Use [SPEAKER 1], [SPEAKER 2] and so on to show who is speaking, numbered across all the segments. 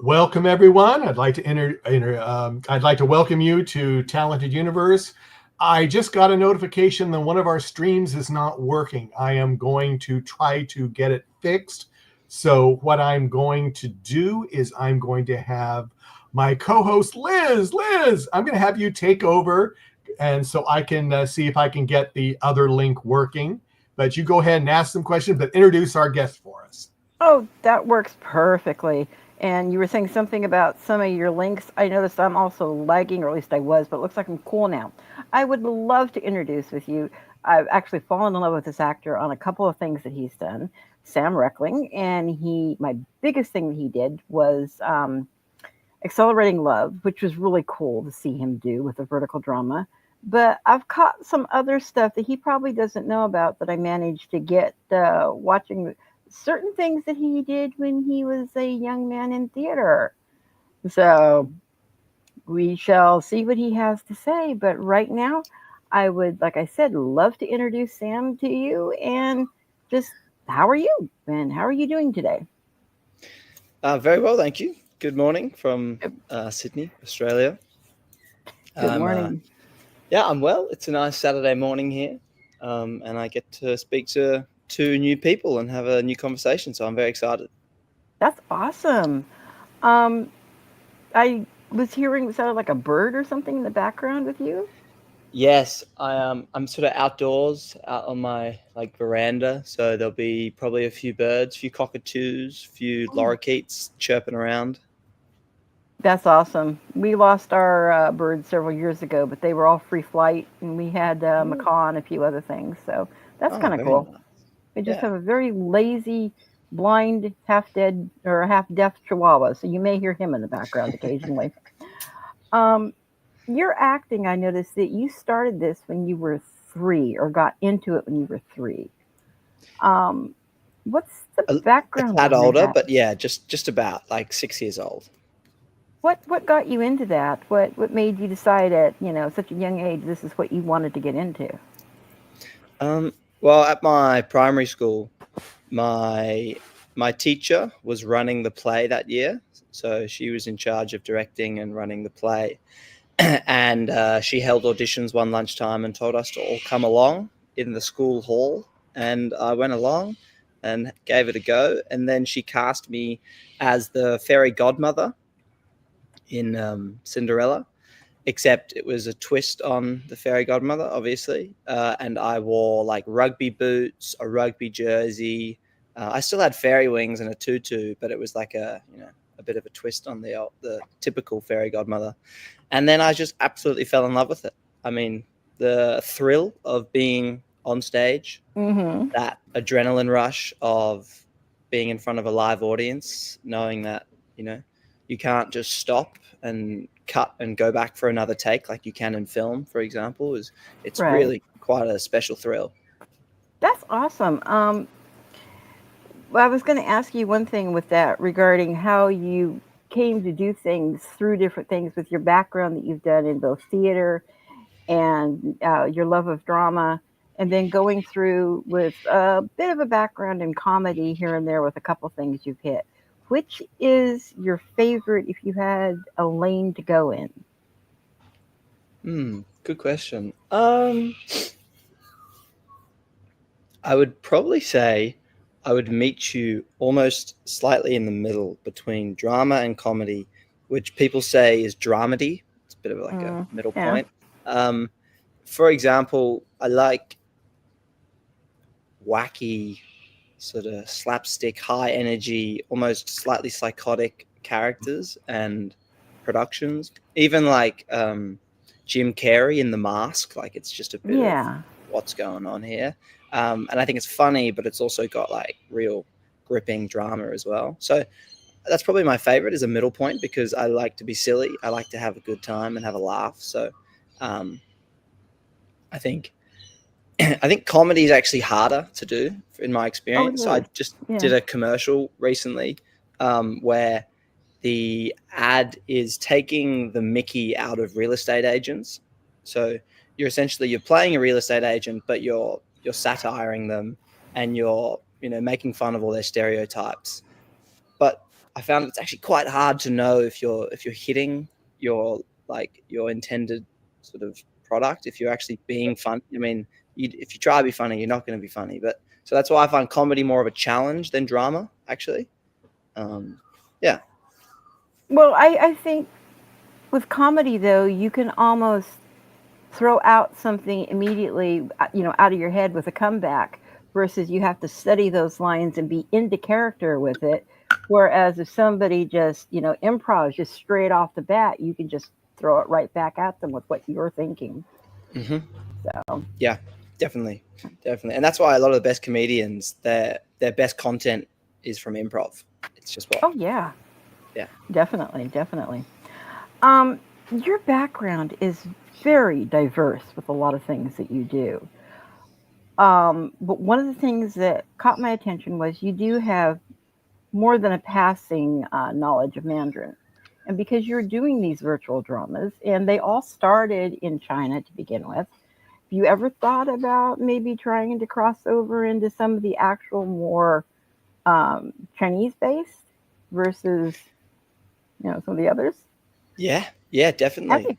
[SPEAKER 1] Welcome, everyone. I'd like to welcome you to Talented Universe. I just got a notification that one of our streams is not working. I am going to try to get it fixed. So what I'm going to do is I'm going to have my co-host Liz. Liz, I'm going to have you take over, and so I can see if I can get the other link working. But you go ahead and ask some questions, but introduce our guest for us.
[SPEAKER 2] Oh, that works perfectly. And you were saying something about some of your links. I noticed I'm also lagging, or at least I was, but it looks like I'm cool now. I would love to introduce with you. I've actually fallen in love with this actor on a couple of things that he's done. Sam Reckling, and my biggest thing that he did was Accelerating Love, which was really cool to see him do with the vertical drama. But I've caught some other stuff that he probably doesn't know about that I managed to get watching certain things that he did when he was a young man in theater. So we shall see what he has to say. But right now, I would, like I said, love to introduce Sam to you and just how are you and how are you doing today?
[SPEAKER 3] Very well, thank you. Good morning from Sydney, Australia.
[SPEAKER 2] Good morning.
[SPEAKER 3] I'm well. It's a nice Saturday morning here, and I get to speak to two new people and have a new conversation, so I'm very excited.
[SPEAKER 2] That's awesome. Um, I was hearing it sounded like a bird or something in the background with you.
[SPEAKER 3] Yes, I'm sort of outdoors, out on my veranda, so there'll be probably a few birds, a few cockatoos, a few
[SPEAKER 2] Oh,
[SPEAKER 3] lorikeets chirping around.
[SPEAKER 2] that's awesome. We lost our birds several years ago, but they were all free flight, and we had macaw and a few other things. So that's
[SPEAKER 3] Oh,
[SPEAKER 2] kind of
[SPEAKER 3] very
[SPEAKER 2] cool.
[SPEAKER 3] nice.
[SPEAKER 2] We just
[SPEAKER 3] Yeah.
[SPEAKER 2] have a very lazy, blind, half dead or half deaf chihuahua, so you may hear him in the background occasionally. Um, your acting, I noticed that you started this when you were three, or got into it when you were three. Um, what's the
[SPEAKER 3] A
[SPEAKER 2] background
[SPEAKER 3] tad
[SPEAKER 2] behind
[SPEAKER 3] older,
[SPEAKER 2] that?
[SPEAKER 3] but yeah, just about 6 years old.
[SPEAKER 2] What got you into that? What made you decide at such a young age this is what you wanted to get into?
[SPEAKER 3] Um, well, at my primary school, my my teacher was running the play that year, so she was in charge of directing and running the play, and she held auditions one lunchtime and told us to all come along in the school hall, and I went along and gave it a go, and then she cast me as the fairy godmother in Cinderella, except it was a twist on the fairy godmother, obviously. And I wore rugby boots, a rugby jersey. I still had fairy wings and a tutu, but it was like a bit of a twist on the typical fairy godmother. And then I just absolutely fell in love with it. I mean, the thrill of being on stage,
[SPEAKER 2] Mm-hmm.
[SPEAKER 3] that adrenaline rush of being in front of a live audience, knowing that you can't just stop and cut and go back for another take like you can in film, for example, it's
[SPEAKER 2] Right.
[SPEAKER 3] really quite a special thrill.
[SPEAKER 2] That's awesome. Well, I was going to ask you one thing with that regarding how you came to do things through different things with your background that you've done in both theater and your love of drama, and then going through with a bit of a background in comedy here and there with a couple things you've hit. Which is your favorite if you had a lane to go in?
[SPEAKER 3] Good question. I would probably say I would meet you almost slightly in the middle between drama and comedy, which people say is dramedy. It's a bit of like a middle
[SPEAKER 2] Yeah.
[SPEAKER 3] point. Um, for example, I like wacky, sort of slapstick, high energy, almost slightly psychotic characters and productions. Even Jim Carrey in The Mask, it's just a bit of
[SPEAKER 2] Yeah.
[SPEAKER 3] what's going on here. And I think it's funny, but it's also got real gripping drama as well. So that's probably my favorite, is a middle point, because I like to be silly. I like to have a good time and have a laugh. So um, I think I think comedy is actually harder to do in my
[SPEAKER 2] Oh, it
[SPEAKER 3] experience. So I
[SPEAKER 2] is.
[SPEAKER 3] just
[SPEAKER 2] Yeah.
[SPEAKER 3] did a commercial recently where the ad is taking the Mickey out of real estate agents. So you're playing a real estate agent, but you're satiring them, and you're making fun of all their stereotypes. But I found it's actually quite hard to know if you're hitting your intended sort of product, if you're actually being funny. I mean, if you try to be funny, you're not going to be funny. But so that's why I find comedy more of a challenge than drama, actually. Yeah.
[SPEAKER 2] Well, I think with comedy though, you can almost throw out something immediately, out of your head with a comeback, versus you have to study those lines and be into character with it. Whereas if somebody just, improv just straight off the bat, you can just throw it right back at them with what you're thinking.
[SPEAKER 3] Mm-hmm.
[SPEAKER 2] So
[SPEAKER 3] yeah, definitely, and that's why a lot of the best comedians, their best content is from improv. It's just what.
[SPEAKER 2] Oh yeah, definitely. Your background is very diverse with a lot of things that you do. But one of the things that caught my attention was you do have more than a passing knowledge of Mandarin. And because you're doing these virtual dramas, and they all started in China to begin with, have you ever thought about maybe trying to cross over into some of the actual more Chinese based versus, some of the others?
[SPEAKER 3] Yeah, definitely.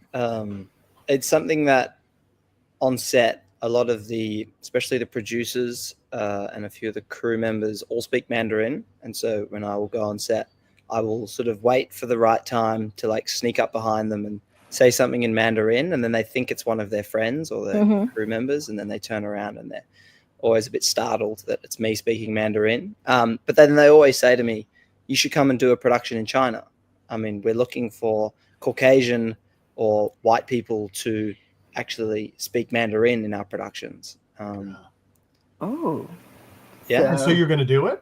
[SPEAKER 3] It's something that on set, a lot of especially the producers and a few of the crew members all speak Mandarin. And so when I will go on set, I will sort of wait for the right time to like sneak up behind them and say something in Mandarin. And then they think it's one of their friends or their crew members. And then they turn around and they're always a bit startled that it's me speaking Mandarin. But then they always say to me, you should come and do a production in China. I mean, we're looking for Caucasian or white people to actually speak Mandarin in our productions.
[SPEAKER 2] Oh.
[SPEAKER 3] Yeah.
[SPEAKER 1] And so you're going to do it?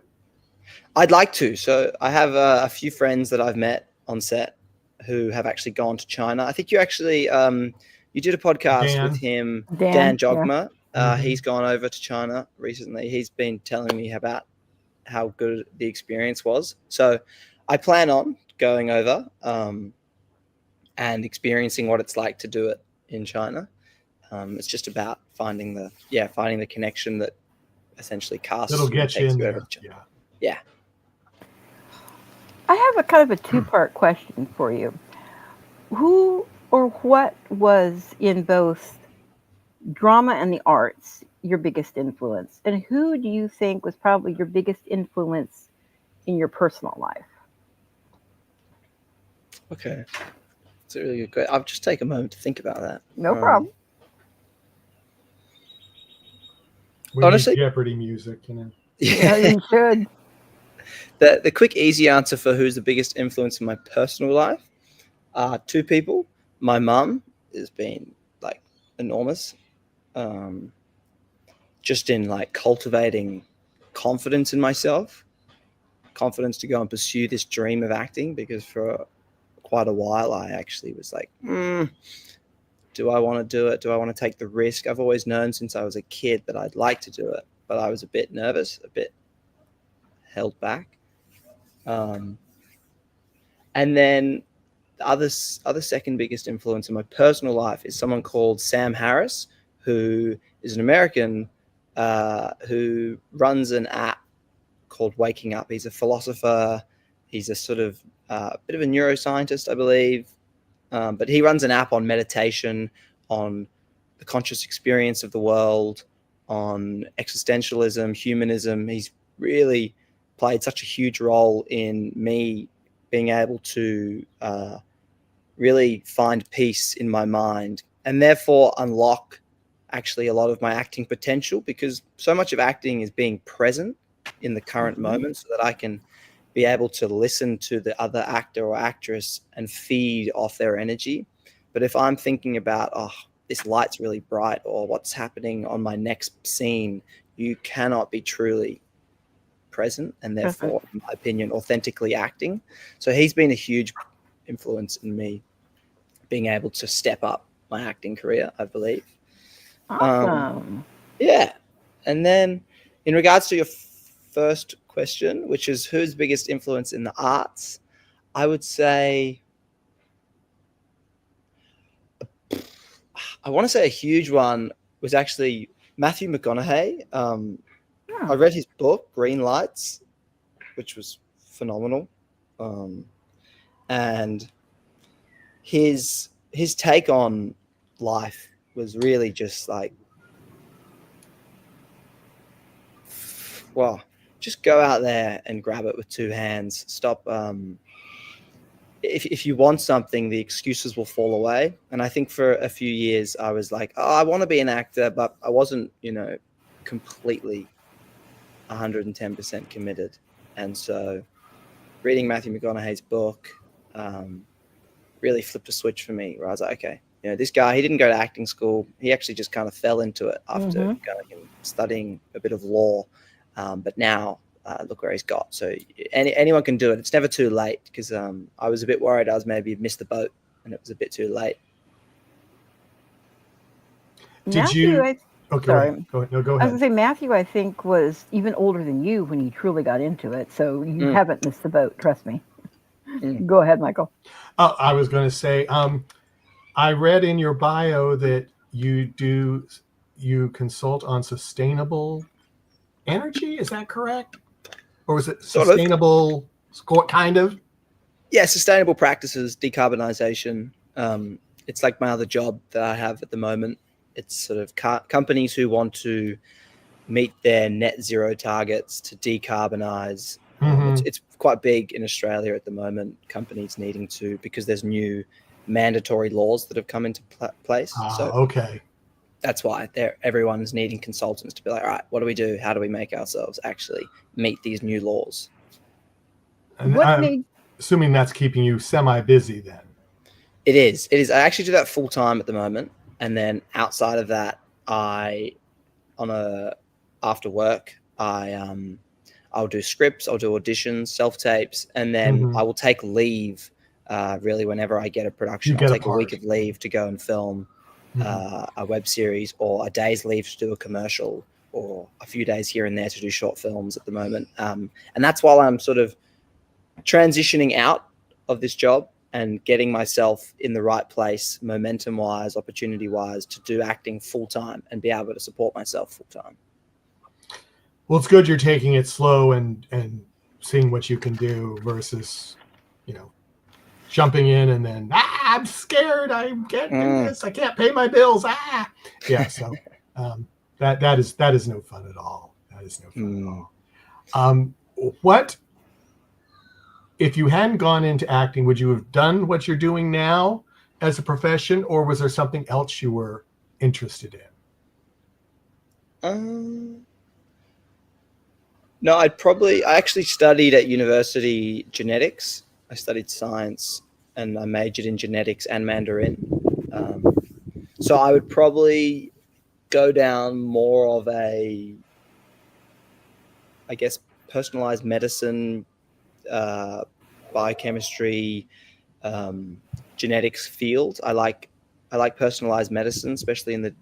[SPEAKER 3] I'd like to. So I have a few friends that I've met on set who have actually gone to China. I think you actually you did a podcast with him, Dan Jogma.
[SPEAKER 2] Yeah.
[SPEAKER 3] He's gone over to China recently. He's been telling me about how good the experience was. So I plan on going over and experiencing what it's like to do it in China. It's just about finding the connection that essentially casts.
[SPEAKER 1] It'll get you in there.
[SPEAKER 3] Yeah.
[SPEAKER 2] I have a kind of a two-part question for you. Who or what was in both drama and the arts your biggest influence? And who do you think was probably your biggest influence in your personal life?
[SPEAKER 3] Okay. It's a really good question. I'll just take a moment to think about that.
[SPEAKER 2] No problem.
[SPEAKER 1] We
[SPEAKER 3] honestly,
[SPEAKER 1] need Jeopardy music,
[SPEAKER 2] Yeah, you should.
[SPEAKER 3] The quick, easy answer for who's the biggest influence in my personal life are two people. My mum has been like enormous, just in like cultivating confidence in myself, confidence to go and pursue this dream of acting, because for quite a while I actually was like, do I want to do it? Do I want to take the risk? I've always known since I was a kid that I'd like to do it, but I was a bit nervous, a bit held back. And then the other second biggest influence in my personal life is someone called Sam Harris, who is an American who runs an app called Waking Up. He's a philosopher. He's a sort of bit of a neuroscientist, I believe. But he runs an app on meditation, on the conscious experience of the world, on existentialism, humanism. He's really played such a huge role in me being able to really find peace in my mind, and therefore unlock actually a lot of my acting potential, because so much of acting is being present in the current moment, so that I can be able to listen to the other actor or actress and feed off their energy. But if I'm thinking about, this light's really bright, or what's happening on my next scene, you cannot be truly present and therefore, in my opinion, authentically acting. So he's been a huge influence in me being able to step up my acting career, I believe.
[SPEAKER 2] Awesome.
[SPEAKER 3] Yeah. And then in regards to your first question, which is who's the biggest influence in the arts, I would say, I want to say a huge one was actually Matthew McConaughey. I read his book, Green Lights, which was phenomenal. And his take on life was really just like, well, just go out there and grab it with two hands. Stop. If you want something, the excuses will fall away. And I think for a few years, I was like, oh, I want to be an actor, but I wasn't, completely 110% committed. And so reading Matthew McConaughey's book really flipped a switch for me, where I was like, okay, this guy, he didn't go to acting school. He actually just kind of fell into it after going and studying a bit of law. But now look where he's got. So anyone can do it. It's never too late, because I was a bit worried I was maybe missed the boat and it was a bit too late.
[SPEAKER 2] Matthew,
[SPEAKER 1] Oh, go
[SPEAKER 2] sorry.
[SPEAKER 1] ahead. Go ahead. No, go
[SPEAKER 2] I was
[SPEAKER 1] ahead.
[SPEAKER 2] going to say, Matthew, I think, was even older than you when he truly got into it. So you haven't missed the boat. Trust me. Go ahead, Michael.
[SPEAKER 1] I was going to say, I read in your bio that you consult on sustainable energy. Is that correct? Or was it sustainable kind of?
[SPEAKER 3] Yeah, sustainable practices, decarbonization. It's like my other job that I have at the moment. It's sort of companies who want to meet their net zero targets to decarbonize. It's quite big in Australia at the moment, companies needing to, because there's new mandatory laws that have come into place.
[SPEAKER 1] Okay.
[SPEAKER 3] That's why everyone's needing consultants to be like, all right, what do we do? How do we make ourselves actually meet these new laws?
[SPEAKER 1] And I'm assuming that's keeping you semi-busy then.
[SPEAKER 3] It is. I actually do that full time at the moment. And then outside of that, after work, I'll do scripts, I'll do auditions, self-tapes, and then I will take leave really whenever I get a production. I'll take a week of leave to go and film a web series, or a day's leave to do a commercial, or a few days here and there to do short films at the moment. And that's while I'm sort of transitioning out of this job and getting myself in the right place, momentum-wise, opportunity-wise, to do acting full-time and be able to support myself full-time.
[SPEAKER 1] Well, it's good you're taking it slow and seeing what you can do versus, jumping in and then, I'm scared, I can't do this, I can't pay my bills, Yeah, so that is no fun at all. That is no fun at all. What, if you hadn't gone into acting, would you have done what you're doing now as a profession, or was there something else you were interested in?
[SPEAKER 3] No, I actually studied at university genetics. I studied science and I majored in genetics and Mandarin. So I would probably go down more of a, I guess, personalized medicine, biochemistry, genetics field. I like personalized medicine, especially in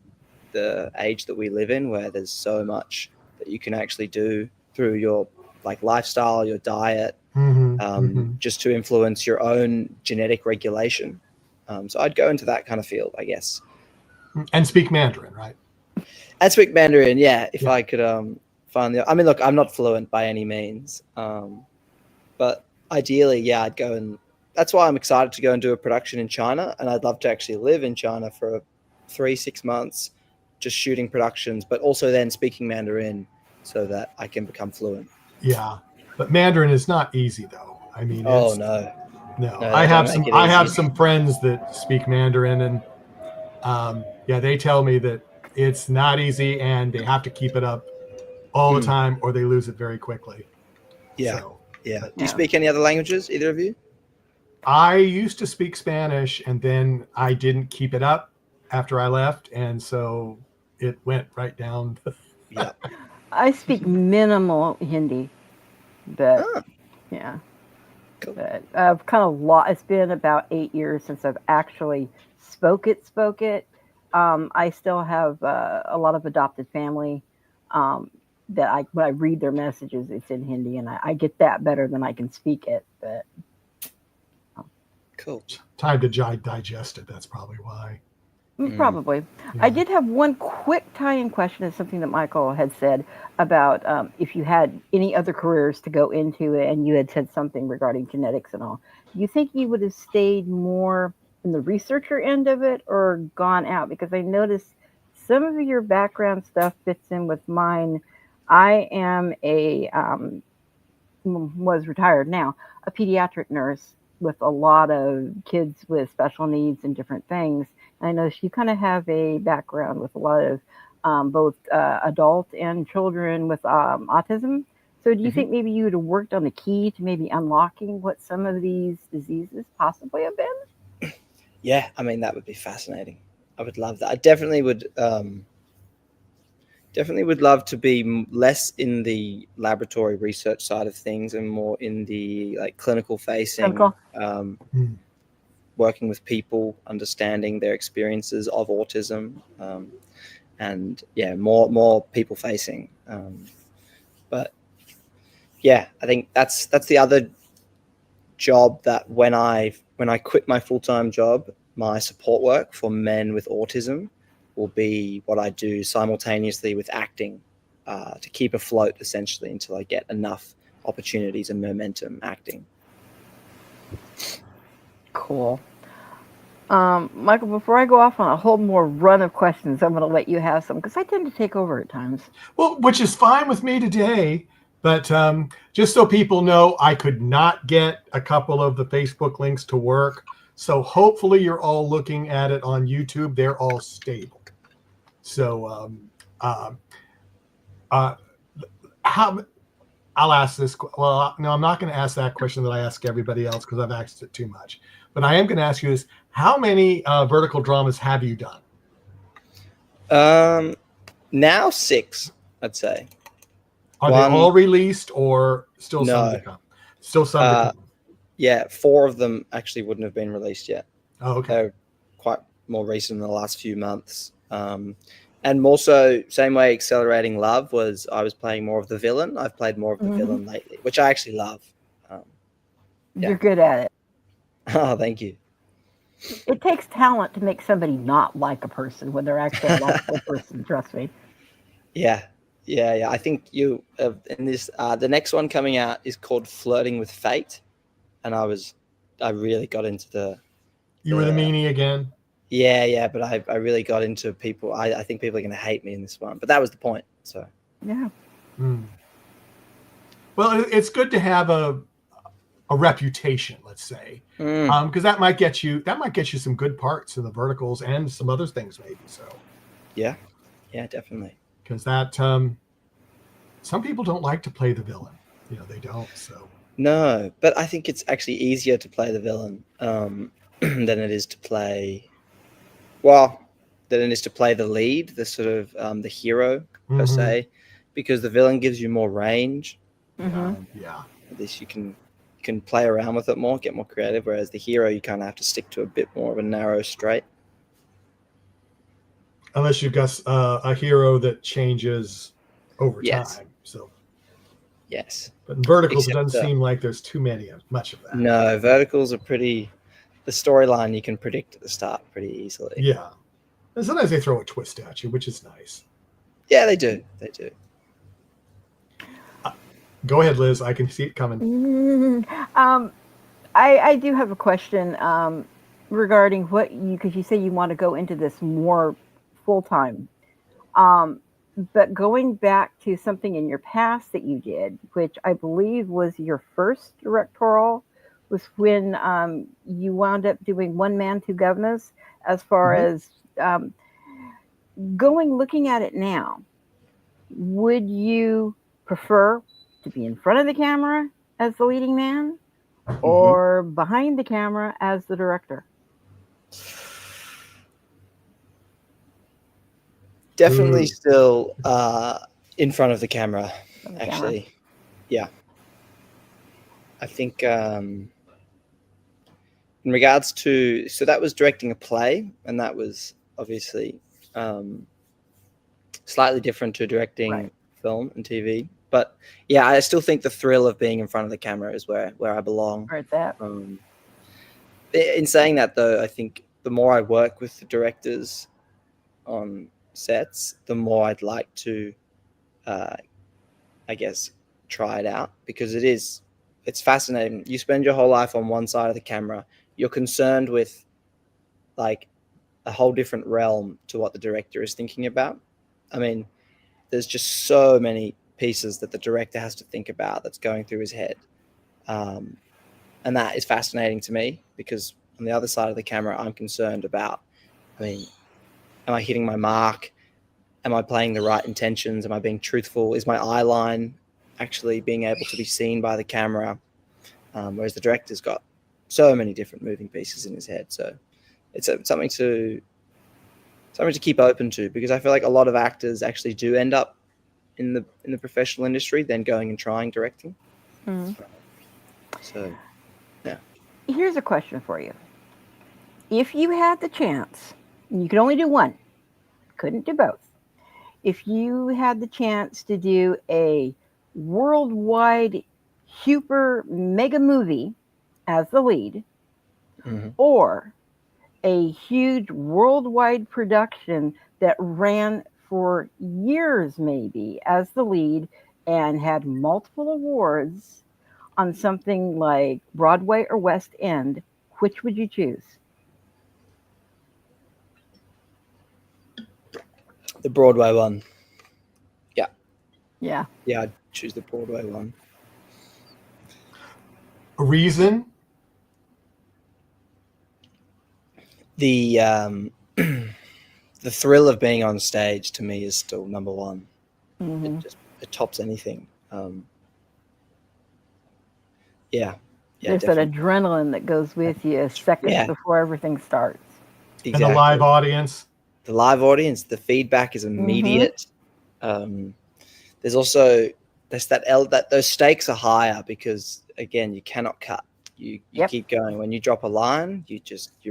[SPEAKER 3] the age that we live in, where there's so much that you can actually do through your lifestyle, your diet, just to influence your own genetic regulation. So I'd go into that kind of field, I guess.
[SPEAKER 1] And speak Mandarin, right?
[SPEAKER 3] And speak Mandarin, yeah. If I could find I mean, look, I'm not fluent by any means, but ideally, yeah, I'd go, and that's why I'm excited to go and do a production in China, and I'd love to actually live in China for 3-6 months, just shooting productions, but also then speaking Mandarin so that I can become fluent.
[SPEAKER 1] Yeah, but Mandarin is not easy, though. I mean,
[SPEAKER 3] no,
[SPEAKER 1] I have some friends that speak Mandarin, and they tell me that it's not easy, and they have to keep it up all the time, or they lose it very quickly.
[SPEAKER 3] Yeah, so, yeah. Do you speak any other languages, either of you?
[SPEAKER 1] I used to speak Spanish, and then I didn't keep it up after I left, and so it went right down.
[SPEAKER 3] Yeah.
[SPEAKER 2] I speak minimal Hindi, but yeah. Cool. But I've kind of it's been about 8 years since I've actually spoke it. I still have a lot of adopted family that when I read their messages, it's in Hindi, and I get that better than I can speak it. But
[SPEAKER 3] cool.
[SPEAKER 1] Time to digest it. That's probably why.
[SPEAKER 2] Probably. I
[SPEAKER 1] Yeah.
[SPEAKER 2] did have one quick tie-in question to something that Michael had said about if you had any other careers to go into, and you had said something regarding genetics and all. Do you think you would have stayed more in the researcher end of it or gone out? Because I noticed some of your background stuff fits in with mine. I am was retired now, a pediatric nurse with a lot of kids with special needs and different things. And I know you kind of have a background with a lot of both adult and children with autism. So do you
[SPEAKER 3] Mhm.
[SPEAKER 2] think maybe you would have worked on the key to maybe unlocking what some of these diseases possibly have been?
[SPEAKER 3] Yeah, I mean, that would be fascinating. I would love that. I definitely would. Definitely would love to be less in the laboratory research side of things and more in the like clinical facing,
[SPEAKER 2] Clinical?
[SPEAKER 1] Mm.
[SPEAKER 3] working with people, understanding their experiences of autism, and yeah, more people facing. But yeah, I think that's the other job that when I quit my full-time job, my support work for men with autism will be what I do simultaneously with acting, to keep afloat essentially until I get enough opportunities and momentum acting.
[SPEAKER 2] Cool. Michael, before I go off on a whole more run of questions, I'm going to let you have some because I tend to take over at times.
[SPEAKER 1] Well, which is fine with me today. But just so people know, I could not get a couple of the Facebook links to work. So hopefully you're all looking at it on YouTube. They're all stable. So uh, how I'll ask this. Well, no, I'm not going to ask that question that I ask everybody else because I've asked it too much. But I am going to ask you this: how many vertical dramas have you done?
[SPEAKER 3] Now 6, I'd say.
[SPEAKER 1] Are they
[SPEAKER 3] One,
[SPEAKER 1] all released, or still some to
[SPEAKER 3] no,
[SPEAKER 1] come? Still some to come.
[SPEAKER 3] yeah, 4 of them actually wouldn't have been released yet.
[SPEAKER 1] Oh, okay.
[SPEAKER 3] They're quite more recent in the last few months. And more so, same way Accelerating Love was, I was playing more of the villain. I've played more of the villain lately, which I actually love. Yeah.
[SPEAKER 2] You're good at it.
[SPEAKER 3] Oh, thank you.
[SPEAKER 2] It takes talent to make somebody not like a person when they're actually a likable person. Trust me.
[SPEAKER 3] Yeah. I think you in this the next one coming out is called Flirting with Fate, and I really got into
[SPEAKER 1] You were the meanie again.
[SPEAKER 3] yeah, but I really got into people. I think people are going to hate me in this one, but that was the point. So
[SPEAKER 2] Yeah.
[SPEAKER 1] Well, it's good to have a reputation, let's say, because that might get you some good parts in the verticals and some other things maybe. So
[SPEAKER 3] yeah, definitely.
[SPEAKER 1] Because that some people don't like to play the villain, they don't. So
[SPEAKER 3] No, but I think it's actually easier to play the villain than it is to play. Well, than it is to play the lead, the sort of the hero per se, because the villain gives you more range.
[SPEAKER 1] Yeah.
[SPEAKER 3] At least you can play around with it more, get more creative. Whereas the hero, you kind of have to stick to a bit more of a narrow straight.
[SPEAKER 1] Unless you've got a hero that changes over time. So
[SPEAKER 3] yes.
[SPEAKER 1] But in verticals, it doesn't seem like there's much of that.
[SPEAKER 3] No, verticals are pretty. The storyline you can predict at the start pretty easily.
[SPEAKER 1] Yeah, and sometimes they throw a twist at you, which is nice.
[SPEAKER 3] Yeah, they do. They do.
[SPEAKER 1] Go ahead, Liz. I can see it coming.
[SPEAKER 2] I do have a question regarding what because you say you want to go into this more full time. But going back to something in your past that you did, which I believe was your first directorial, was when you wound up doing One Man, Two Guvnors. As far as looking at it now, would you prefer to be in front of the camera as the leading man or behind the camera as the director?
[SPEAKER 3] Definitely still in front of the camera, actually. Yeah. I think in regards to, so that was directing a play, and that was obviously slightly different to directing film and TV. But yeah, I still think the thrill of being in front of the camera is where I belong.
[SPEAKER 2] Right, that.
[SPEAKER 3] In saying that, though, I think the more I work with the directors on sets, the more I'd like to, I guess, try it out, because it's fascinating. You spend your whole life on one side of the camera. You're concerned with like a whole different realm to what the director is thinking about. I mean, there's just so many pieces that the director has to think about that's going through his head. And that is fascinating to me, because on the other side of the camera, I'm concerned about, I mean, am I hitting my mark? Am I playing the right intentions? Am I being truthful? Is my eye line actually being able to be seen by the camera? Whereas the director's got so many different moving pieces in his head. So it's something to keep open to, because I feel like a lot of actors actually do end up in the professional industry, then going and trying directing.
[SPEAKER 2] Mm-hmm.
[SPEAKER 3] So, yeah.
[SPEAKER 2] Here's a question for you. If you had the chance, and you could only do one, couldn't do both. If you had the chance to do a worldwide super mega movie as the lead,
[SPEAKER 3] Mm-hmm.
[SPEAKER 2] or a huge worldwide production that ran for years maybe as the lead and had multiple awards on something like Broadway or West End, which would you choose?
[SPEAKER 3] The Broadway one.
[SPEAKER 2] Yeah.
[SPEAKER 3] Yeah, I'd choose the Broadway one.
[SPEAKER 1] A reason?
[SPEAKER 3] The the thrill of being on stage to me is still number one.
[SPEAKER 2] Mm-hmm.
[SPEAKER 3] It tops anything. Yeah,
[SPEAKER 2] There's
[SPEAKER 3] definitely.
[SPEAKER 2] that adrenaline that goes with you seconds before everything starts.
[SPEAKER 3] Exactly.
[SPEAKER 1] And the live audience.
[SPEAKER 3] The live audience, the feedback is immediate. There's also those stakes are higher, because again, you cannot cut. You keep going. When you drop a line, you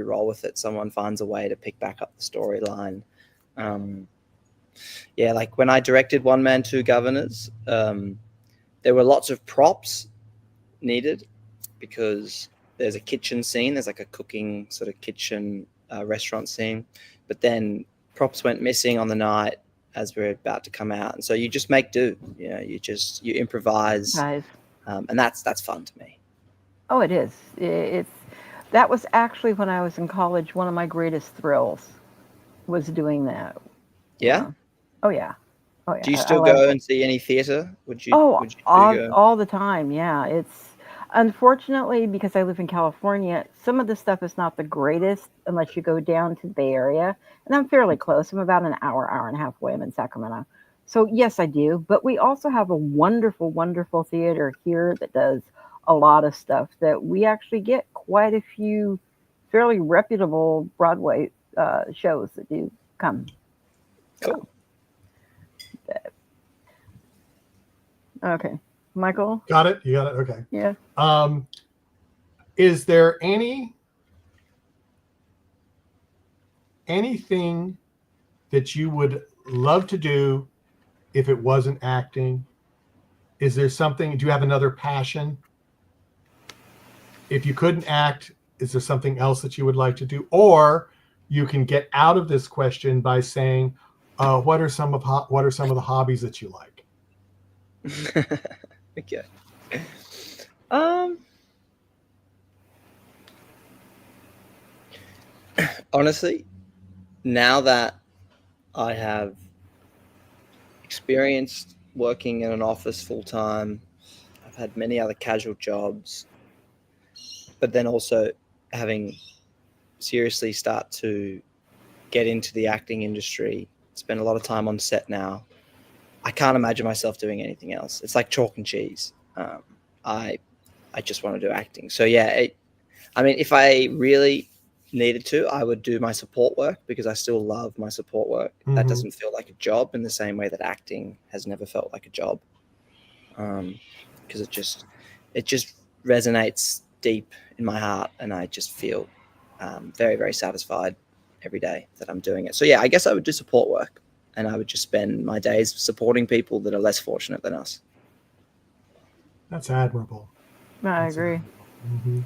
[SPEAKER 3] roll with it. Someone finds a way to pick back up the storyline. Like when I directed One Man, Two Guvnors, there were lots of props needed, because there's a kitchen scene. There's like a cooking sort of kitchen restaurant scene, but then props went missing on the night as we're about to come out, and so you just make do. You improvise, and that's fun to me.
[SPEAKER 2] Oh, it is. That was actually, when I was in college, one of my greatest thrills was doing that.
[SPEAKER 3] Yeah.
[SPEAKER 2] Oh yeah.
[SPEAKER 3] Do you still go and see any theater? Would you?
[SPEAKER 2] All the time. Yeah. It's unfortunately, because I live in California, some of the stuff is not the greatest unless you go down to the Bay Area, and I'm fairly close. I'm about an hour and a half away. I'm in Sacramento. So yes, I do. But we also have a wonderful, wonderful theater here that does a lot of stuff that we actually get quite a few fairly reputable Broadway shows that do come.
[SPEAKER 3] Cool.
[SPEAKER 2] Okay. Michael?
[SPEAKER 1] Got it? You got it? Okay.
[SPEAKER 2] Yeah.
[SPEAKER 1] Is there anything that you would love to do if it wasn't acting? Is there something, do you have another passion? If you couldn't act, is there something else that you would like to do? Or you can get out of this question by saying, what are some of the hobbies that you like?
[SPEAKER 3] Okay. Honestly, now that I have experienced working in an office full time, I've had many other casual jobs, but then also having seriously start to get into the acting industry, spend a lot of time on set now, I can't imagine myself doing anything else. It's like chalk and cheese. I just want to do acting. So yeah, if I really needed to, I would do my support work, because I still love my support work.
[SPEAKER 1] Mm-hmm.
[SPEAKER 3] That doesn't feel like a job in the same way that acting has never felt like a job, because it just resonates deep in my heart, and I just feel very, very satisfied every day that I'm doing it. So yeah, I guess I would do support work, and I would just spend my days supporting people that are less fortunate than us.
[SPEAKER 1] That's admirable.
[SPEAKER 2] I agree.
[SPEAKER 1] Mm-hmm.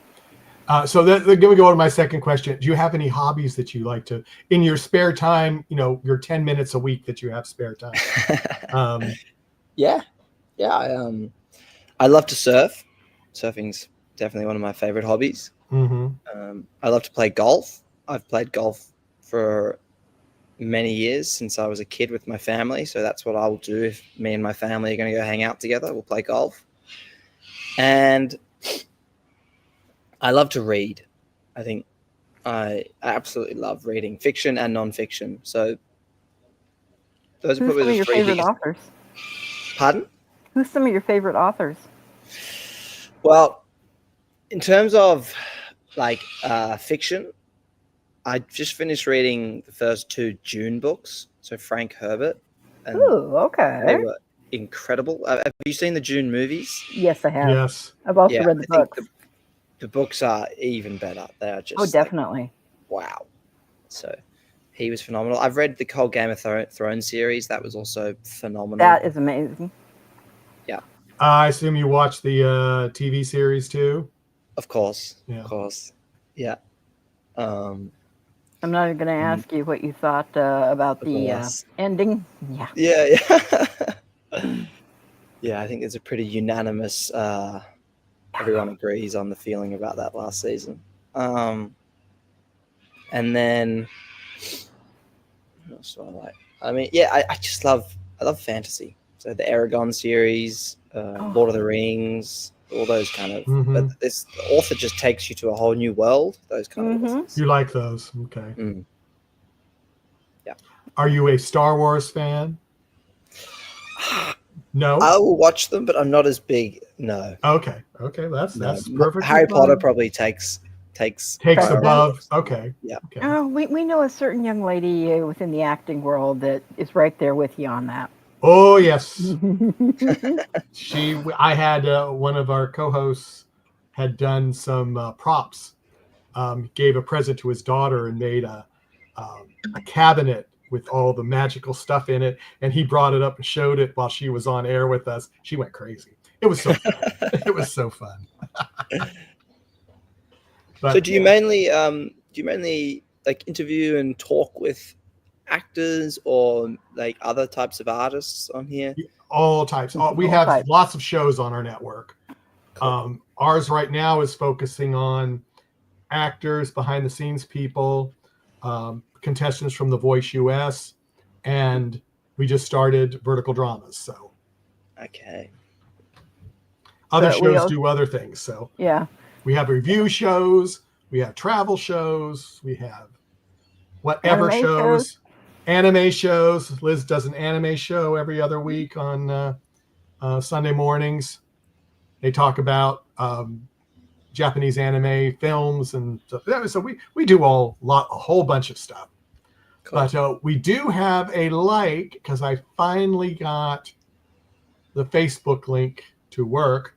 [SPEAKER 1] So let me go to my second question. Do you have any hobbies that you like to, in your spare time, your 10 minutes a week that you have spare time?
[SPEAKER 3] Yeah. I love to surf. Surfing's definitely one of my favorite hobbies. I love to play golf. I've played golf for many years since I was a kid with my family. So that's what I will do if me and my family are going to go hang out together. We'll play golf. And I love to read. I think I absolutely love reading fiction and nonfiction. So those are
[SPEAKER 2] Who's
[SPEAKER 3] probably
[SPEAKER 2] some of
[SPEAKER 3] the
[SPEAKER 2] your
[SPEAKER 3] three
[SPEAKER 2] favorite
[SPEAKER 3] biggest.
[SPEAKER 2] authors?
[SPEAKER 3] Pardon?
[SPEAKER 2] Who's some of your favorite authors?
[SPEAKER 3] Well, in terms of like fiction, I just finished reading the first 2 June books. So Frank Herbert, and
[SPEAKER 2] Ooh, okay.
[SPEAKER 3] they were incredible. Have you seen the June movies?
[SPEAKER 2] Yes, I have.
[SPEAKER 1] Yes.
[SPEAKER 2] I've also
[SPEAKER 3] Yeah,
[SPEAKER 2] read the
[SPEAKER 3] I think
[SPEAKER 2] books.
[SPEAKER 3] the books are even better. They are just
[SPEAKER 2] Oh, definitely.
[SPEAKER 3] like, wow. So he was phenomenal. I've read the whole Game of Thrones series. That was also phenomenal.
[SPEAKER 2] That is amazing.
[SPEAKER 3] Yeah.
[SPEAKER 1] I assume you watched the TV series too?
[SPEAKER 3] Of course.
[SPEAKER 1] Yeah.
[SPEAKER 3] Of course. Yeah.
[SPEAKER 2] I'm not even going to ask you what you thought about the ending. Yeah.
[SPEAKER 3] Yeah. Yeah, I think there's a pretty unanimous, everyone agrees on the feeling about that last season. And then, what else do I like? I mean, yeah, I love fantasy. So the Aragon series, Lord of the Rings, all those kind of, but the author just takes you to a whole new world, those kind of authors.
[SPEAKER 1] You like those? Okay.
[SPEAKER 3] Yeah.
[SPEAKER 1] Are you a Star Wars fan? No.
[SPEAKER 3] I will watch them, but I'm not as big. No.
[SPEAKER 1] Okay. That's perfect.
[SPEAKER 3] Harry Potter probably takes
[SPEAKER 1] above. Okay.
[SPEAKER 3] Yeah.
[SPEAKER 1] Okay.
[SPEAKER 2] Oh, we know a certain young lady within the acting world that is right there with you on that.
[SPEAKER 1] Oh yes. I had one of our co-hosts had done some props. Gave a present to his daughter and made a cabinet with all the magical stuff in it, and he brought it up and showed it while she was on air with us. She went crazy. It was so fun. It was so fun. But,
[SPEAKER 3] so do you mainly like interview and talk with actors or like other types of artists on here?
[SPEAKER 1] All types. We have lots of shows on our network. Cool. Ours right now is focusing on actors, behind the scenes people, contestants from The Voice US, and we just started vertical dramas. So
[SPEAKER 3] okay,
[SPEAKER 1] other shows do other things. So
[SPEAKER 2] yeah,
[SPEAKER 1] we have review shows, we have travel shows, we have whatever anime shows. Liz does an anime show every other week on Sunday mornings. They talk about Japanese anime films and stuff. So we do a whole bunch of stuff. Cool. But we do have a like, because I finally got the Facebook link to work.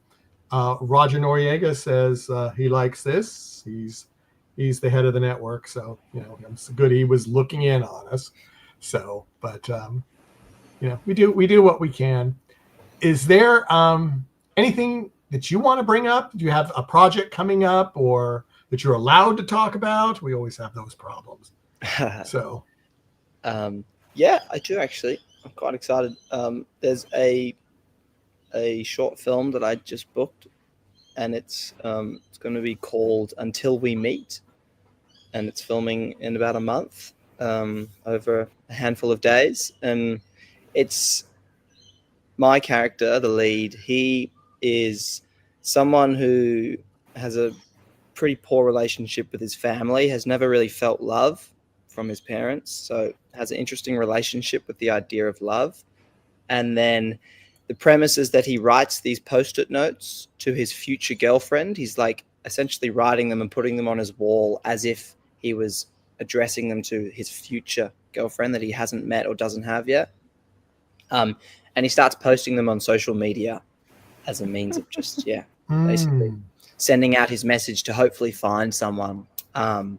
[SPEAKER 1] Roger Noriega says he likes this. He's the head of the network, so it's good he was looking in on us. So, but we do what we can. Is there anything that you want to bring up? Do you have a project coming up or that you're allowed to talk about? We always have those problems. So,
[SPEAKER 3] yeah, I do actually. I'm quite excited. There's a short film that I just booked, and it's going to be called Until We Meet, and it's filming in about a month, over a handful of days, and it's my character, the lead. He is someone who has a pretty poor relationship with his family, has never really felt love from his parents, so has an interesting relationship with the idea of love. And then the premise is that he writes these post-it notes to his future girlfriend. He's like essentially writing them and putting them on his wall as if he was addressing them to his future girlfriend that he hasn't met or doesn't have yet. And he starts posting them on social media as a means of just, basically sending out his message to hopefully find someone. And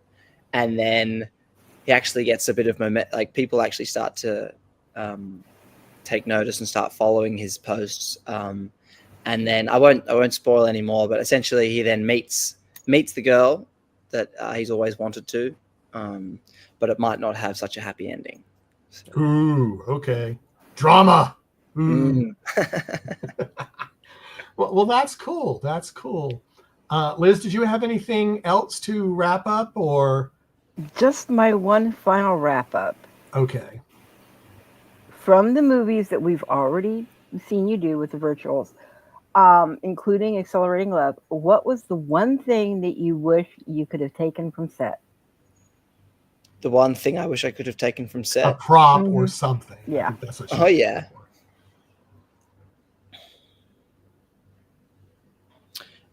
[SPEAKER 3] then he actually gets a bit of momentum, like people actually start to take notice and start following his posts. And then I won't spoil any more, but essentially he then meets meets the girl that he's always wanted to, but it might not have such a happy ending. So.
[SPEAKER 1] Ooh, okay. Drama. Well, that's cool. That's cool. Liz, did you have anything else to wrap up, or?
[SPEAKER 2] Just my one final wrap up.
[SPEAKER 1] Okay.
[SPEAKER 2] From the movies that we've already seen you do with the virtuals, including Accelerating Love, what was the one thing that you wish you could have taken from set?
[SPEAKER 3] The one thing I wish I could have taken from set?
[SPEAKER 1] A prop or something.
[SPEAKER 2] Yeah.
[SPEAKER 1] I think that's what
[SPEAKER 3] Oh, yeah.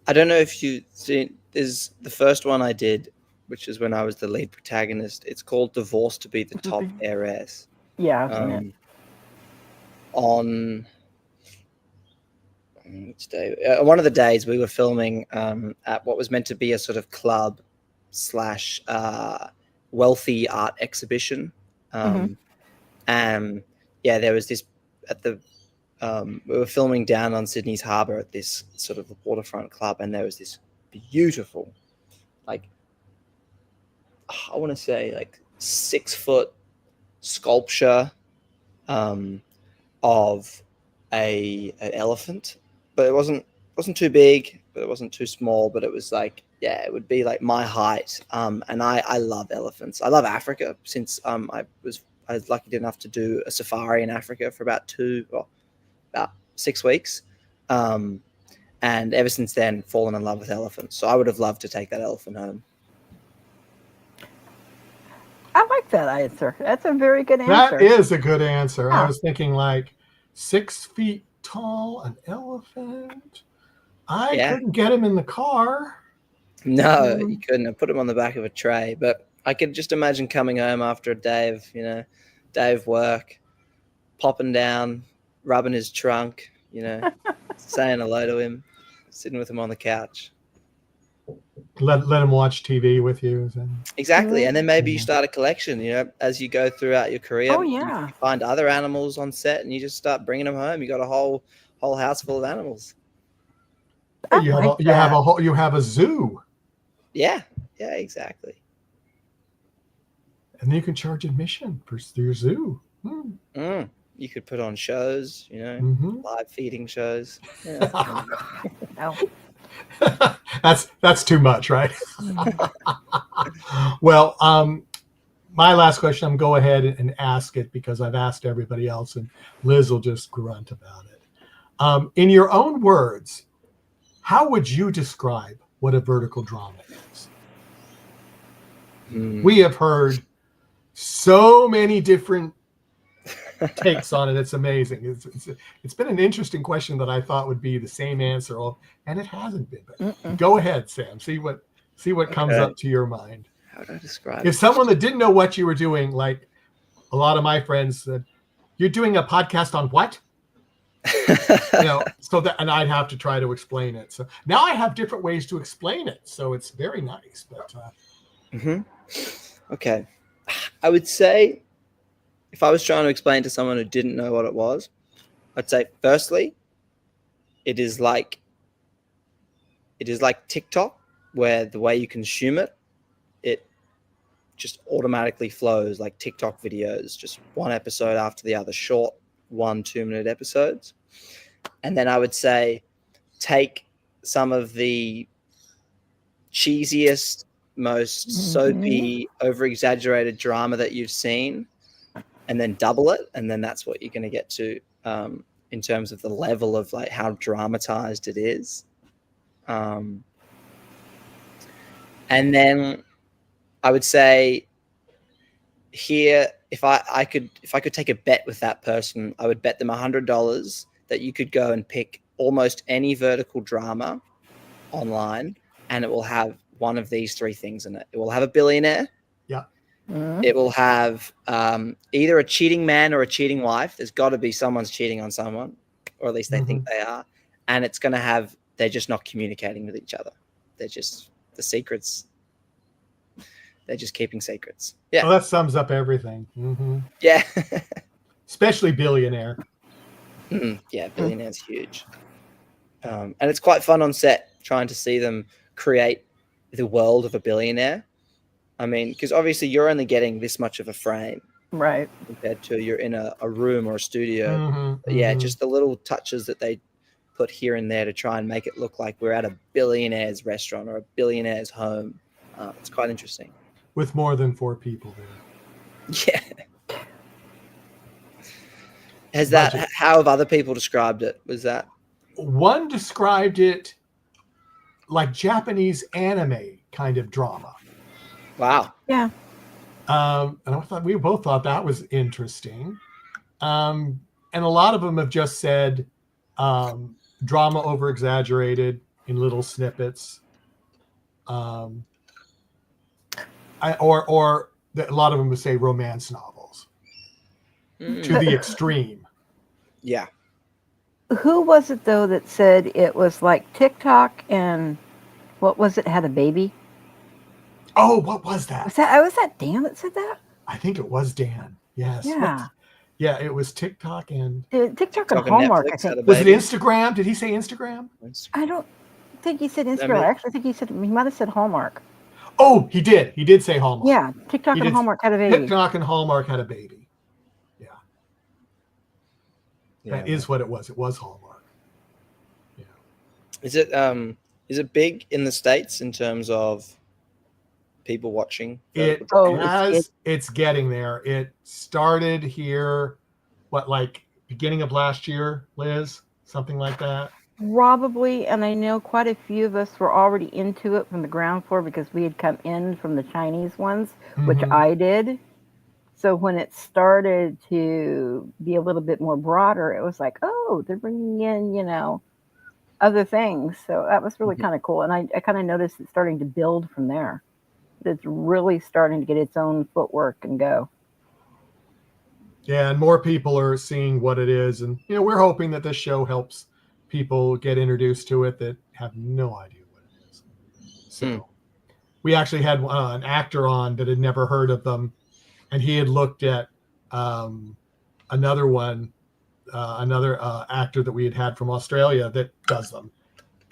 [SPEAKER 3] I don't know if you've seen, there's the first one I did, which is when I was the lead protagonist. It's called Divorced to be the Top Heiress.
[SPEAKER 2] Yeah, I've seen it.
[SPEAKER 3] On which day? One of the days we were filming at what was meant to be a sort of club / wealthy art exhibition. And yeah, there was this at the we were filming down on Sydney's harbour at this sort of waterfront club, and there was this beautiful, like, I want to say like 6-foot sculpture of an elephant, but it wasn't too big, but it wasn't too small, but it was like, yeah, it would be like my height. And I love elephants. I love Africa since I was lucky enough to do a safari in Africa for about 6 weeks. And ever since then, fallen in love with elephants. So I would have loved to take that elephant home.
[SPEAKER 2] I like that answer. That's a very good answer.
[SPEAKER 1] That is a good answer.
[SPEAKER 2] Yeah.
[SPEAKER 1] I was thinking like 6 feet tall, an elephant. I couldn't get him in the car.
[SPEAKER 3] No, you couldn't. I put him on the back of a tray, but I could just imagine coming home after a day of work, popping down, rubbing his trunk, saying hello to him, sitting with him on the couch.
[SPEAKER 1] Let him watch TV with you.
[SPEAKER 3] Exactly. And then maybe you start a collection, as you go throughout your career.
[SPEAKER 2] Oh, yeah.
[SPEAKER 3] You find other animals on set and you just start bringing them home. You got a whole house full of animals.
[SPEAKER 1] You have a zoo.
[SPEAKER 3] Yeah, exactly.
[SPEAKER 1] And then you can charge admission for your zoo.
[SPEAKER 3] You could put on shows, live feeding shows. Yeah.
[SPEAKER 2] No.
[SPEAKER 1] That's too much, right? Well, my last question, I'm go ahead and ask it because I've asked everybody else, and Liz will just grunt about it. In your own words, how would you describe what a vertical drama is? We have heard so many different takes on it. It's amazing. It's been an interesting question that I thought would be the same answer, and it hasn't been. But go ahead, Sam. See what comes up to your mind.
[SPEAKER 3] How do I describe
[SPEAKER 1] If someone that didn't know what you were doing, like a lot of my friends said, "You're doing a podcast on what?" So that, and I'd have to try to explain it. So now I have different ways to explain it. So it's very nice. But
[SPEAKER 3] okay, I would say, if I was trying to explain to someone who didn't know what it was, I'd say, firstly, it is like TikTok, where the way you consume it, it just automatically flows like TikTok videos, just one episode after the other, short 1-2-minute episodes. And then I would say, take some of the cheesiest, most soapy, over-exaggerated drama that you've seen, and then double it, and then that's what you're going to get to in terms of the level of like how dramatized it is. And then I would say here, if I could take a bet with that person, I would bet them $100 that you could go and pick almost any vertical drama online, and it will have one of these 3 things in it. It will have a billionaire.
[SPEAKER 1] Yeah.
[SPEAKER 3] It will have either a cheating man or a cheating wife. There's got to be someone's cheating on someone, or at least they think they are. And it's going to have, they're just not communicating with each other. They're just, the secrets, they're just keeping secrets. Yeah.
[SPEAKER 1] Well, that sums up everything.
[SPEAKER 3] Yeah.
[SPEAKER 1] Especially billionaire.
[SPEAKER 3] Yeah, billionaire's huge. And it's quite fun on set trying to see them create the world of a billionaire. I mean, because obviously you're only getting this much of a frame
[SPEAKER 2] Right.
[SPEAKER 3] compared to you're in a room or a studio.
[SPEAKER 1] Mm-hmm,
[SPEAKER 3] Yeah,
[SPEAKER 1] mm-hmm.
[SPEAKER 3] just the little touches that they put here and there to try and make it look like we're at a billionaire's restaurant or a billionaire's home. It's quite interesting.
[SPEAKER 1] With more than 4 people there.
[SPEAKER 3] Yeah. How have other people described it? Was that?
[SPEAKER 1] One described it like Japanese anime kind of drama.
[SPEAKER 3] Wow.
[SPEAKER 2] Yeah.
[SPEAKER 1] And we both thought that was interesting. And a lot of them have just said drama over exaggerated in little snippets. Or a lot of them would say romance novels to the extreme.
[SPEAKER 3] Yeah.
[SPEAKER 2] Who was it though that said it was like TikTok and what was it? Had a baby?
[SPEAKER 1] Oh, what was that?
[SPEAKER 2] Was that Dan that said that?
[SPEAKER 1] I think it was Dan. Yes.
[SPEAKER 2] Yeah.
[SPEAKER 1] Yeah, it was TikTok and
[SPEAKER 2] TikTok and Hallmark.
[SPEAKER 3] Netflix
[SPEAKER 2] I think.
[SPEAKER 1] Was it Instagram? Did he say Instagram?
[SPEAKER 2] I don't think he said Instagram. I actually think he might have said Hallmark.
[SPEAKER 1] Oh, he did. He did say Hallmark.
[SPEAKER 2] Yeah, TikTok and Hallmark had a baby.
[SPEAKER 1] TikTok and Hallmark had a baby. Yeah. That is what it was. It was Hallmark. Yeah.
[SPEAKER 3] Is it big in the States in terms of people watching?
[SPEAKER 1] It's getting there. It started here, beginning of last year, Liz? Something like that?
[SPEAKER 2] Probably, and I know quite a few of us were already into it from the ground floor because we had come in from the Chinese ones, which I did. So when it started to be a little bit more broader, it was like, oh, they're bringing in, other things. So that was really kind of cool. And I kind of noticed it starting to build from there. It's really starting to get its own footwork and go.
[SPEAKER 1] Yeah, and more people are seeing what it is. And, we're hoping that this show helps people get introduced to it that have no idea what it is. So we actually had an actor on that had never heard of them. And he had looked at another actor that we had from Australia that does them.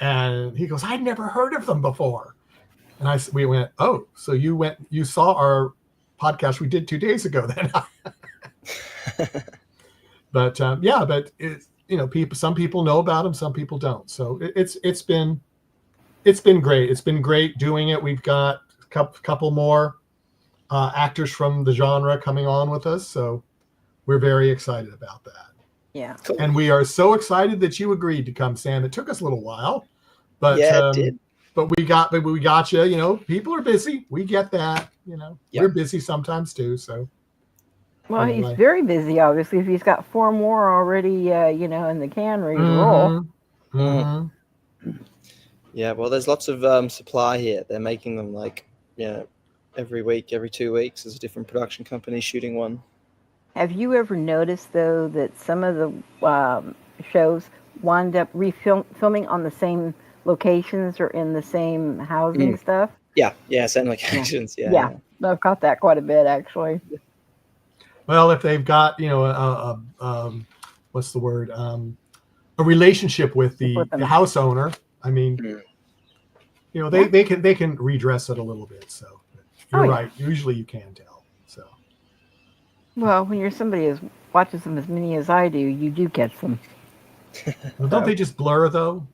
[SPEAKER 1] And he goes, I'd never heard of them before. And we went, oh, so you saw our podcast we did 2 days ago then. But some people know about them, some people don't. So it's been great. It's been great doing it. We've got a couple more actors from the genre coming on with us, so we're very excited about that.
[SPEAKER 2] Yeah,
[SPEAKER 3] cool.
[SPEAKER 1] And we are so excited that you agreed to come, Sam. It took us a little while, but
[SPEAKER 3] it did.
[SPEAKER 1] But we got you. People are busy. We get that. We're busy sometimes too. So,
[SPEAKER 2] well, he's very busy. Obviously, if he's got 4 more already, in the can ready to roll.
[SPEAKER 1] Mm-hmm.
[SPEAKER 3] Yeah, well, there's lots of supply here. They're making them every week, every 2 weeks, there's a different production company shooting one.
[SPEAKER 2] Have you ever noticed, though, that some of the shows wind up filming on the same locations or in the same housing stuff?
[SPEAKER 3] Yeah, same locations.
[SPEAKER 2] Yeah, I've caught that quite a bit, actually.
[SPEAKER 1] Well, if they've got, what's the word? A relationship with the house owner, I mean, they can redress it a little bit. So you're right. Usually you can tell. So.
[SPEAKER 2] Well, when you're somebody who watches them as many as I do, you do catch them.
[SPEAKER 1] Well, don't they just blur though?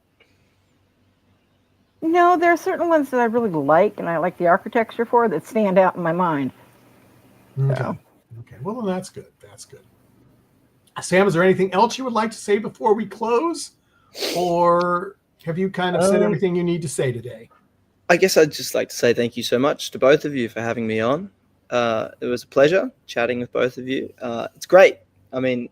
[SPEAKER 2] No, there are certain ones that I really like, and I like the architecture for that stand out in my mind.
[SPEAKER 1] Okay.
[SPEAKER 2] So.
[SPEAKER 1] Okay. Well, then that's good. That's good. Sam, is there anything else you would like to say before we close, or have you kind of said everything you need to say today?
[SPEAKER 3] I guess I'd just like to say thank you so much to both of you for having me on. It was a pleasure chatting with both of you. It's great. I mean,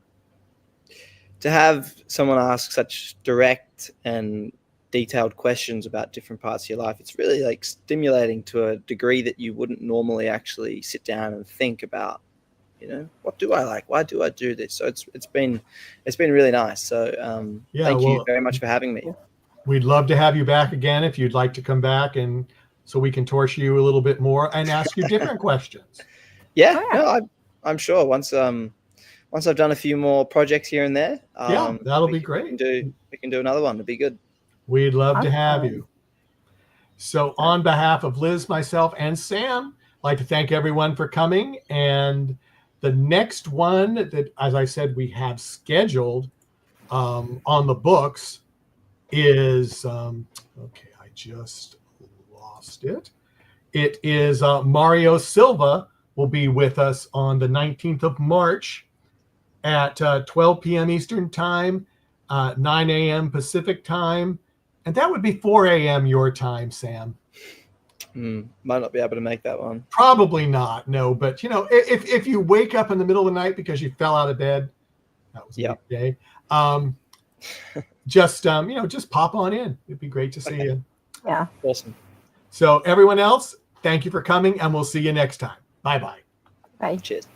[SPEAKER 3] to have someone ask such direct and detailed questions about different parts of your life, it's really stimulating to a degree that you wouldn't normally actually sit down and think about. What do I like? Why do I do this? So it's been really nice. So thank you very much for having me.
[SPEAKER 1] We'd love to have you back again if you'd like to come back, and so we can torture you a little bit more and ask you different questions.
[SPEAKER 3] Yeah, no, I'm sure once I've done a few more projects here and there,
[SPEAKER 1] that'll be great.
[SPEAKER 3] We can do another one. It'd be good.
[SPEAKER 1] We'd love to have you. So on behalf of Liz, myself, and Sam, I'd like to thank everyone for coming. And the next one that, as I said, we have scheduled on the books is, okay, I just lost it. It is Mario Silva will be with us on the 19th of March at 12 p.m. Eastern Time, 9 a.m. Pacific Time. And that would be 4 a.m. your time, Sam.
[SPEAKER 3] Might not be able to make that one.
[SPEAKER 1] Probably not, no. But, if you wake up in the middle of the night because you fell out of bed, that was a big day, just pop on in. It'd be great to see you.
[SPEAKER 2] Yeah.
[SPEAKER 3] Awesome.
[SPEAKER 1] So everyone else, thank you for coming, and we'll see you next time. Bye-bye.
[SPEAKER 2] Bye.
[SPEAKER 3] Cheers.